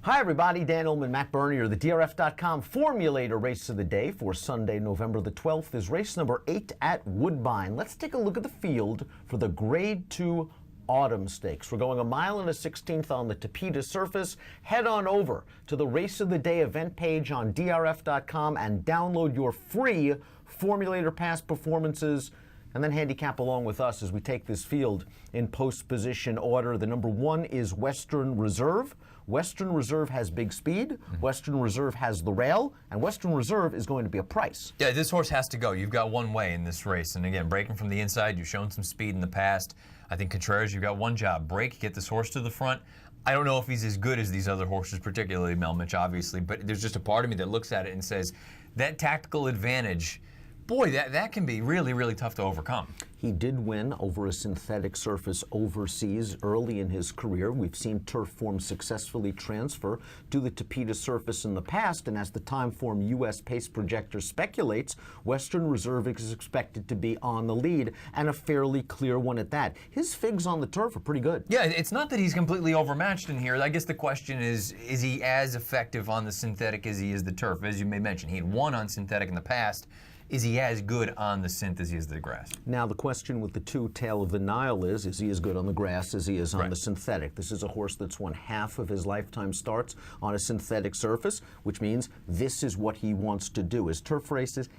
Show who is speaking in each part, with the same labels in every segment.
Speaker 1: Hi, everybody. Dan Illman, Matt Bernier, the DRF.com Formulator Race of the Day for Sunday, November the 12th is race number 8 at Woodbine. Let's take a look at the field for the Grade 2 Autumn Stakes. We're going 1 mile and a 16th on the Tapeta surface. Head on over to the Race of the Day event page on DRF.com and download your free Formulator Pass performances, and then handicap along with us as we take this field in post-position order. The number 1 is Western Reserve. Western Reserve has big speed, Western Reserve has the rail, and Western Reserve is going to be a price.
Speaker 2: Yeah, this horse has to go. You've got one way in this race. And again, breaking from the inside, you've shown some speed in the past. I think Contreras, you've got one job. Break, get this horse to the front. I don't know if he's as good as these other horses, particularly Melmich, obviously, but there's just a part of me that looks at it and says, that tactical advantage, boy, that can be really, really tough to overcome.
Speaker 1: He did win over a synthetic surface overseas early in his career. We've seen turf form successfully transfer to the Tapeta surface in the past, and as the time form U.S. pace projector speculates, Western Reserve is expected to be on the lead, and a fairly clear one at that. His figs on the turf are pretty good.
Speaker 2: Yeah, it's not that he's completely overmatched in here. I guess the question is he as effective on the synthetic as he is the turf? As you may mention, he had won on synthetic in the past. Is he as good on the synth as he is the grass?
Speaker 1: Now, the question with the two tail of the Nile is he as good on the grass as he is on
Speaker 2: Right.
Speaker 1: the synthetic? This is a horse that's won half of his lifetime starts on a synthetic surface, which means this is what he wants to do. His turf races,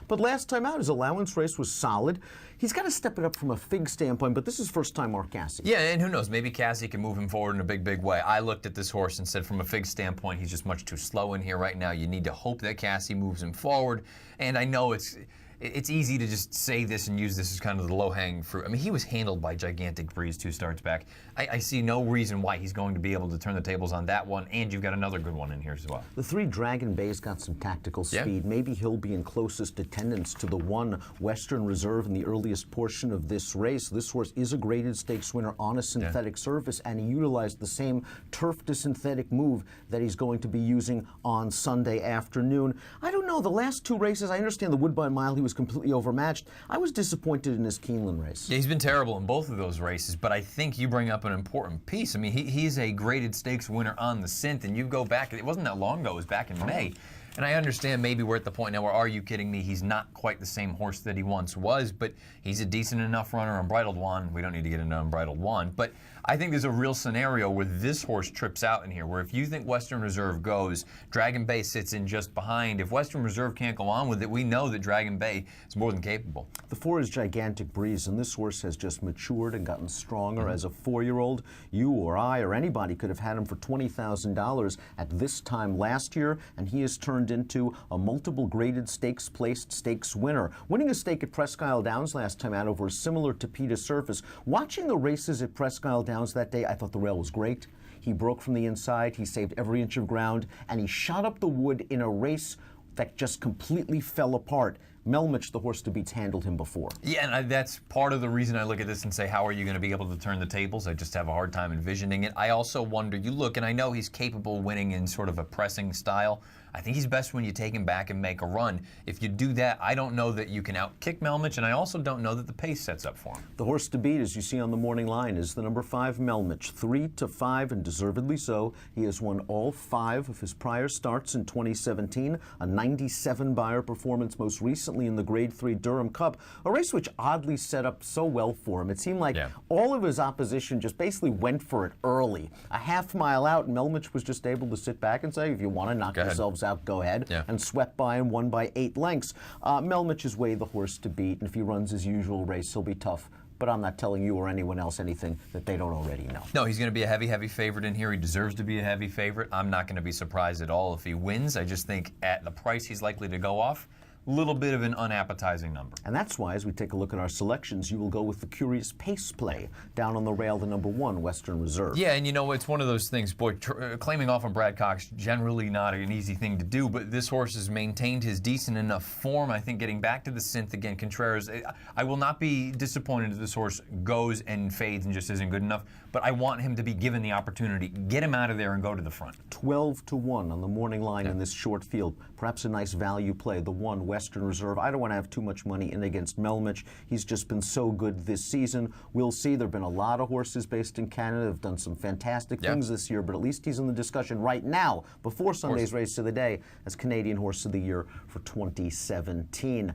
Speaker 1: but last time out, his allowance race was solid. He's got to step it up from a fig standpoint, but this is first time Mark Cassie.
Speaker 2: Yeah, and who knows, maybe Cassie can move him forward in a big, big way. I looked at this horse and said from a fig standpoint, he's just much too slow in here right now. You need to hope that Cassie moves him forward, and I know it's easy to just say this and use this as kind of the low-hanging fruit. I mean, he was handled by Gigantic Breeze 2 starts back. I see no reason why he's going to be able to turn the tables on that one, and you've got another good one in here as well.
Speaker 1: The 3 Dragon Bay's got some tactical speed.
Speaker 2: Yeah.
Speaker 1: Maybe he'll be in closest attendance to the 1 Western Reserve in the earliest portion of this race. This horse is a graded stakes winner on a synthetic surface, and he utilized the same turf to synthetic move that he's going to be using on Sunday afternoon. I don't know, the last 2 races, I understand the Woodbine Mile, he was completely overmatched. I was disappointed in his Keeneland race.
Speaker 2: Yeah, he's been terrible in both of those races, but I think you bring up an important piece. I mean, he's a graded stakes winner on the synth, and you go back, it wasn't that long ago, it was back in May. And I understand maybe we're at the point now where, are you kidding me, he's not quite the same horse that he once was, but he's a decent enough runner. Unbridled One, we don't need to get into Unbridled One, but I think there's a real scenario where this horse trips out in here, where if you think Western Reserve goes, Dragon Bay sits in just behind. If Western Reserve can't go on with it, we know that Dragon Bay is more than capable.
Speaker 1: The 4 is Gigantic Breeze, and this horse has just matured and gotten stronger as a 4-year-old. You or I or anybody could have had him for $20,000 at this time last year, and he has turned into a multiple graded stakes placed stakes winner, winning a stake at Presque Isle Downs last time out over a similar Tapeta surface. Watching the races at Presque Isle Downs that day, I thought the rail was great. He broke from the inside, he saved every inch of ground, and he shot up the wood in a race that just completely fell apart. Melmich, the horse to beat's, handled him before.
Speaker 2: Yeah, and that's part of the reason I look at this and say, how are you going to be able to turn the tables? I just have a hard time envisioning it. I also wonder, you look, and I know he's capable of winning in sort of a pressing style. I think he's best when you take him back and make a run. If you do that, I don't know that you can outkick Melmich, and I also don't know that the pace sets up for him.
Speaker 1: The horse to beat, as you see on the morning line, is the number 5 Melmich, 3-5, and deservedly so. He has won all 5 of his prior starts in 2017, a 97 Beyer performance most recently in the Grade 3 Durham Cup, a race which oddly set up so well for him. It seemed like all of his opposition just basically went for it early. A half mile out, Melmich was just able to sit back and say, if you want to knock yourselves out, go ahead, and swept by and won by 8 lengths. Melmich is way the horse to beat, and if he runs his usual race, he'll be tough. But I'm not telling you or anyone else anything that they don't already know.
Speaker 2: No, he's going to be a heavy, heavy favorite in here. He deserves to be a heavy favorite. I'm not going to be surprised at all if he wins. I just think at the price he's likely to go off, little bit of an unappetizing number.
Speaker 1: And that's why, as we take a look at our selections, you will go with the curious pace play down on the rail, the number 1 Western Reserve.
Speaker 2: Yeah, and you know, it's one of those things, boy, claiming off on Brad Cox, generally not an easy thing to do, but this horse has maintained his decent enough form. I think getting back to the synth again, Contreras, I will not be disappointed if this horse goes and fades and just isn't good enough, but I want him to be given the opportunity. Get him out of there and go to the front.
Speaker 1: 12-1 on the morning line in this short field. Perhaps a nice value play, the 1 Western Reserve. I don't want to have too much money in against Melmich. He's just been so good this season. We'll see. There have been a lot of horses based in Canada that have done some fantastic things this year, but at least he's in the discussion right now, before Sunday's race of the day, as Canadian Horse of the Year for 2017.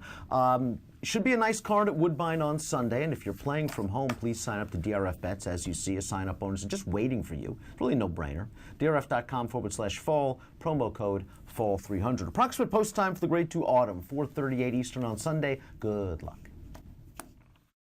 Speaker 1: Should be a nice card at Woodbine on Sunday, and if you're playing from home, please sign up to DRF Bets. As you see, a sign-up bonus is just waiting for you. It's really no-brainer. DRF.com/fall, promo code FALL300. Approximate post time for the Grade 2 Autumn, 4:38 Eastern on Sunday. Good luck.